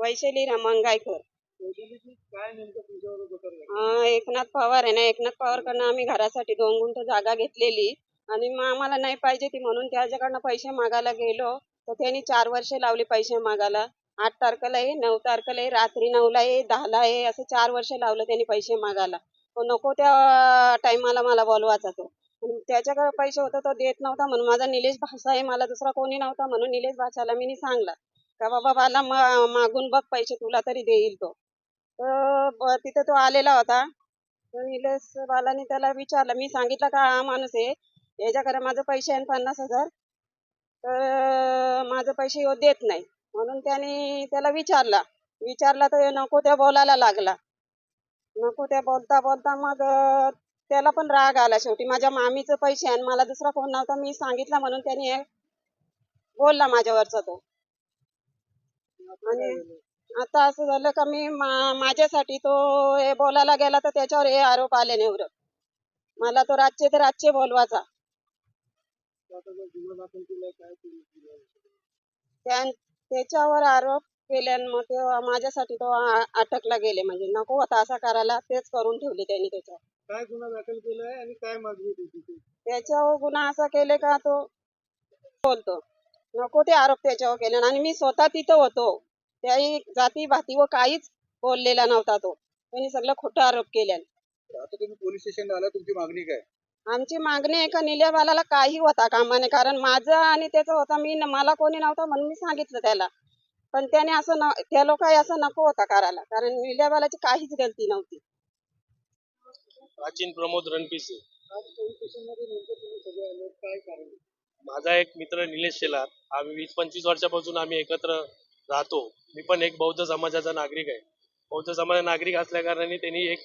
वैशाली मंगायकर. काय नेमकं तुमच्यावर एकनाथ पवार आहे ना, एकनाथ पवारकडनं आम्ही घरासाठी 2 गुंठ जागा घेतलेली आणि मग आम्हाला नाही पाहिजे ती म्हणून त्याच्याकडनं पैसे मागायला गेलो, तर त्यांनी 4 वर्षे लावले पैसे मागायला. 8 तारखेला आहे, 9 तारखेला आहे, रात्री 9ला आहे, 10ला आहे, असं 4 वर्ष लावलं त्यांनी पैसे मागायला. तो नको त्या टायमाला मला बोलवायचा तो. आणि त्याच्याकडे पैसे होते तो देत नव्हता म्हणून माझा निलेश भाषा आहे, मला दुसरा कोणी नव्हता म्हणून निलेश भाषाला मी सांगला का बाबा मला मागून बघ पैसे तुला तरी देईल तो. तर तिथे तो आलेला होता. तर निलेश बालांनी त्याला विचारलं, मी सांगितलं का हा माणूस आहे, याच्याकडे माझे पैसे आहे 50,000, तर माझे पैसे ह्यो देत नाही. म्हणून त्याने त्याला विचारला तर ह्यो नको त्या बोलायला लागला. नको त्या बोलता बोलता मग त्याला पण राग आला शेवटी. माझ्या मामीचे पैसे आणि मला दुसरा कोण नव्हता, मी सांगितलं म्हणून त्याने बोलला माझ्यावरचा तो. आणि आता असं झालं का मी माझ्यासाठी तो हे बोलायला गेला तर त्याच्यावर हे आरोप आले निवडक. मला तो रातचे बोलवायचा. त्याच्यावर आरोप केल्यानं मग तो माझ्यासाठी तो अटकला गेले. म्हणजे नको होता असा करायला, तेच करून ठेवले त्यांनी त्याच्यावर. काय गुन्हा दाखल केलाय आणि काय मागणी त्याची? त्याच्यावर गुन्हा असा केले का तो बोलतो नको ते आरोप त्याच्यावर केले आणि मी स्वतः तिथं होतो. त्याही जाती भाती व काहीच बोललेला नव्हता तो. त्यांनी सगळं खोटं आरोप केले. आता तुम्ही पोलीस स्टेशनला आला, तुमची मागणी काय? आमची मागणी आहे का निलेवालाला काही होता कामा नये, कारण माझं आणि त्याचं होता. मला कोणी नव्हतं म्हणून मी सांगितलं त्याला, पण त्याने असं त्या लोकांनी असं नको होता करायला, कारण निलेवालाची काहीच गलती नव्हती. प्राचीन प्रमोद रणपिसे. आज पोलीस स्टेशनमध्ये नेमकं तुम्ही सगळे आले, काय कारण? माझा एक मित्र निलेश शेलार, आम्ही 20-25 वर्षापासून आम्ही एकत्र राहतो. मी पण एक बौद्ध समाजाचा नागरिक आहे. बौद्ध समाजाचा नागरिक असल्या कारणाने त्यांनी एक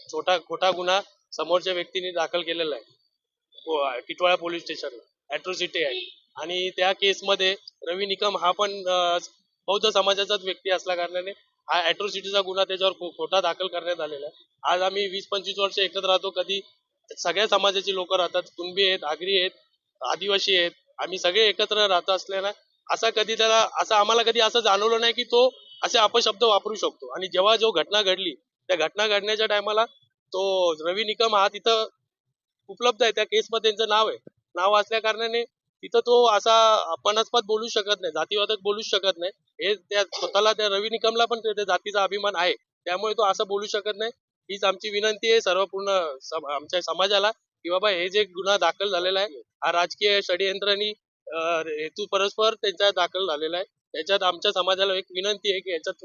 खोटा गुन्हा समोरच्या व्यक्तीने दाखल केलेला आहे टिटवाळा पोलीस स्टेशनला, ॲट्रॉसिटी ॲक्ट. आणि त्या केसमध्ये रवी निकम हा पण बौद्ध समाजाचाच व्यक्ती असल्या कारणाने हा ॲट्रॉसिटीचा गुन्हा त्याच्यावर खोटा दाखल करण्यात आलेला आहे. आज आम्ही 20-25 वर्ष एकत्र राहतो. कधी सगळ्या समाजाची लोक राहतात, कुणबी आहेत, आगरी आहेत, आदिवासी आहेत, आम्ही सगळे एकत्र राहत असल्यानं असं आम्हाला कधी असं जाणवलं नाही की तो असे अपशब्द वापरू शकतो. आणि जेव्हा जो घटना घडली, त्या घटना घडण्याच्या टायमाला तो रवी निकम हा तिथं उपलब्ध आहे. त्या केसमध्ये त्यांचं नाव असल्या कारणाने तिथं तो असा अपमानास्पद बोलू शकत नाही, जातीवादक बोलू शकत नाही. हे त्या स्वतःला त्या रवी निकमला पण त्या जातीचा अभिमान आहे, त्यामुळे तो असं बोलू शकत नाही. हीच आमची विनंती आहे सर्व पूर्ण आमच्या समाजाला की बाबा हे जे गुन्हा दाखल झालेला आहे हा राजकीय षडयंत्रांनी हेतू परस्पर त्यांचा दाखल झालेला आहे. त्याच्यात आमच्या समाजाला एक विनंती आहे की याच्यात